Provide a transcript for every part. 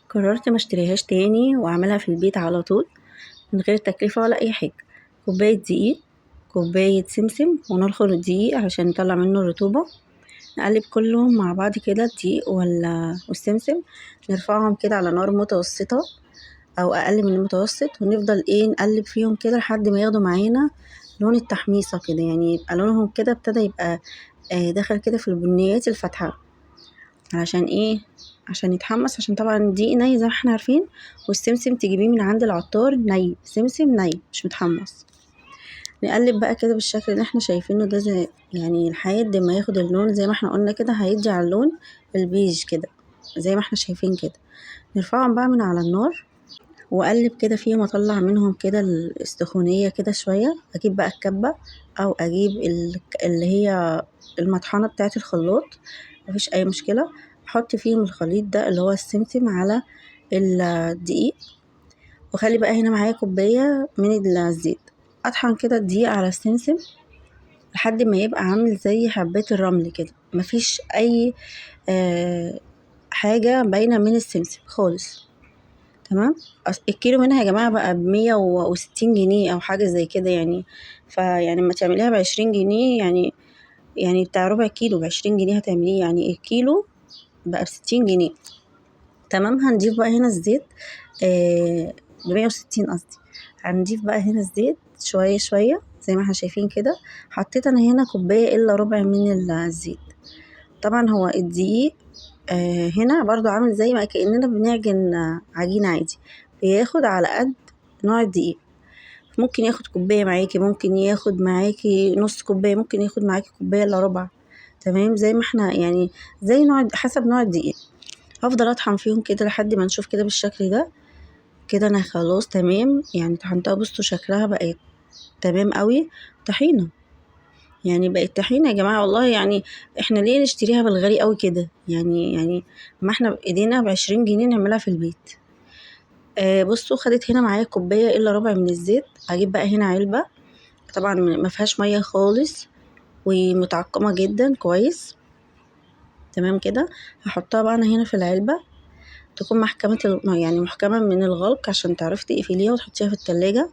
قررت ما اشتريهاش تاني واعملها في البيت على طول من غير تكلفة ولا اي حاجة. كوباية دقيق، كوباية سمسم، ونخلط الدقيق عشان نطلع منه الرطوبة. نقلب كلهم مع بعض كده، الدقيق والسمسم، نرفعهم كده على نار متوسطة او اقل من المتوسط، ونفضل نقلب فيهم كده لحد ما ياخدوا معانا لون التحميصة كده، يعني يبقى لونهم كده ابتدى يبقى دخل كده في البنيات الفاتحة. علشان عشان يتحمص، عشان طبعا الدقيق ني زي ما احنا عارفين، والسمسم تجيبيه من عند العطار ني، سمسم ني مش متحمص. نقلب بقى كده بالشكل اللي احنا شايفينه ده، زي يعني لحد ما ياخد اللون زي ما احنا قلنا كده، هيدي على اللون البيج كده زي ما احنا شايفين كده. نرفعهم بقى من على النار واقلب كده فيهم، اطلع منهم كده السخونية كده شوية. اجيب بقى الكبة او اجيب اللي هي المطحنة بتاعت الخلاط، مفيش اي مشكلة. احط فيهم الخليط ده اللي هو السمسم على الدقيق، وخلي بقى هنا معايا كوباية من الزيت. اطحن كده الدقيق على السمسم لحد ما يبقى عامل زي حبات الرمل كده، مفيش اي حاجة باينة من السمسم خالص. تمام. الكيلو منها يا جماعة بقى ب160 جنيه او حاجة زي كده يعني. فيعني لما تعمليها ب20 جنيه، يعني بتاع ربع كيلو ب20 جنيه هتعمليه، يعني الكيلو بقى ب60 جنيه. تمام. هنضيف بقى هنا الزيت ب160 قصدي. هنضيف بقى هنا الزيت شوية شوية زي ما احنا شايفين كده. حطيت انا هنا كوباية الا ربع من الزيت. طبعا هو الدقيق هنا برضو عامل زي ما كأننا بنعجن عجينة عادي، بياخد على قد نوع الدقيق. ممكن ياخد كوباية معاكي، ممكن ياخد معاكي نص كوباية، ممكن ياخد معاكي كوباية الا ربع. تمام. زي ما احنا يعني، زي نوع حسب نوع الدقيق. هفضل اطحن فيهم كده لحد ما نشوف كده بالشكل ده كده. انا خلاص تمام يعني طحنتها. بصوا شكلها بقت تمام قوي. طحينة يعني بقت طحينة يا جماعة والله. يعني احنا ليه نشتريها بالغالي قوي كده؟ يعني ما احنا بايدينا ب20 جنيه نعملها في البيت. بصوا خدت هنا معايا كوباية الا ربع من الزيت. هجيب بقى هنا علبة، طبعا ما فيهاش مية خالص ومتعقمة جدا كويس. تمام كده. هحطها بقى انا هنا في العلبة، تكون يعني محكمة من الغلق عشان تعرفي تقفليها وتحطيها في التلاجة.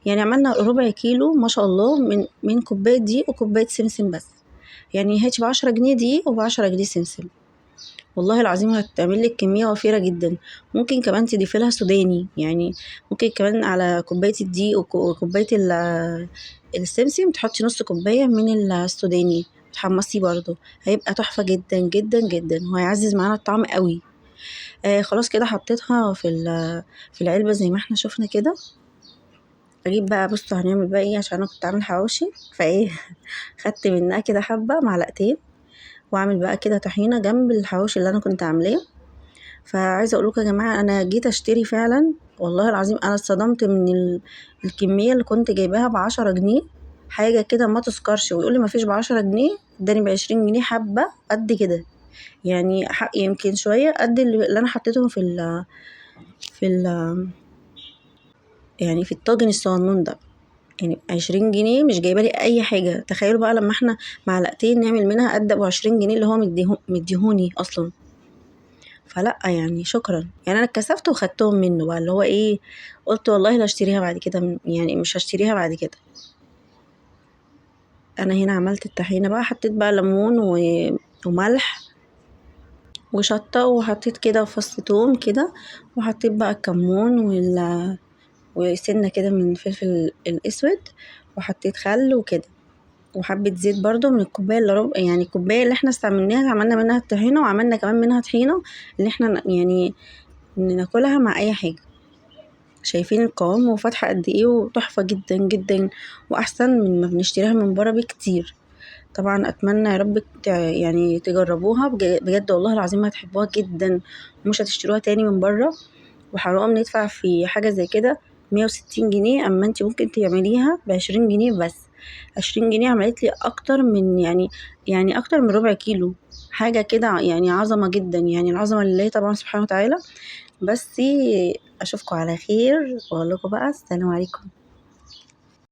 يعني عملنا ربع كيلو ما شاء الله من كوباية دقيق وكوباية سمسم بس. يعني هاتي ب10 جنيه دقيق وب10 جنيه سمسم، والله العظيم هتعمل لك كمية وفيرة جدا. ممكن كمان تضيفي لها سوداني، يعني ممكن كمان على كوباية الدقيق وكوباية السمسم تحطي نص كوباية من السوداني، تحمصيه برضو. هيبقى تحفة جدا جدا جدا، وهيعزز معانا الطعم قوي. خلاص كده حطيتها في العلبة زي ما احنا شفنا كده. اجيب بقى، بصوا هنعمل بقى عشان انا كنت عامل حواوشي خدت منها كده حبة معلقتين، واعمل بقى كده طحينة جنب الحواوشي اللي انا كنت عاملاه. فعايزة اقول لكم يا جماعة، انا جيت اشتري فعلا والله العظيم انا اتصدمت من الكمية اللي كنت جايباها ب10 جنيه. حاجة كده ما تذكرش، ويقولي ما فيش ب10 جنيه، اداني ب20 جنيه حبة قد كده. يعني يمكن شوية قد اللي انا حطيتهم في ال يعني في الطاجن الصغنون ده. يعني 20 جنيه مش جايبه لي اي حاجه. تخيلوا بقى لما احنا معلقتين نعمل منها قد ب20 جنيه اللي هو مديهوني اصلا. فلا يعني شكرا، يعني انا اتكسفت وخدتهم منه بقى اللي هو قلت والله لا اشتريها بعد كده، يعني مش هشتريها بعد كده. انا هنا عملت الطحينه بقى، حطيت بقى ليمون وملح وشطه، وحطيت كده فص ثوم كده، وحطيت بقى الكمون وسنه كده من الفلفل الاسود، وحطيت خل وكده، وحبة زيت برضو من الكوباية اللي يعني الكوباية اللي احنا استعملناها عملنا منها الطحينة، وعملنا كمان منها طحينة اللي احنا يعني ناكلها مع اي حاجة. شايفين القوام وفاتحة قد ايه، وتحفة جدا جدا، واحسن من ما بنشتريها من بره بكتير. طبعا اتمنى يا رب يعني تجربوها بجد والله العظيم هتحبوها جدا، ومش هتشتروها تاني من بره. وحرام ندفع في حاجة زي كده 160 جنيه، اما انت ممكن تعمليها ب20 جنيه بس. 20 جنيه عملت لي اكتر من يعني اكتر من ربع كيلو حاجة كده، يعني عظمة جدا، يعني العظمة لله طبعا سبحانه وتعالى. بس اشوفكم على خير، واقول لكم بقى السلام عليكم.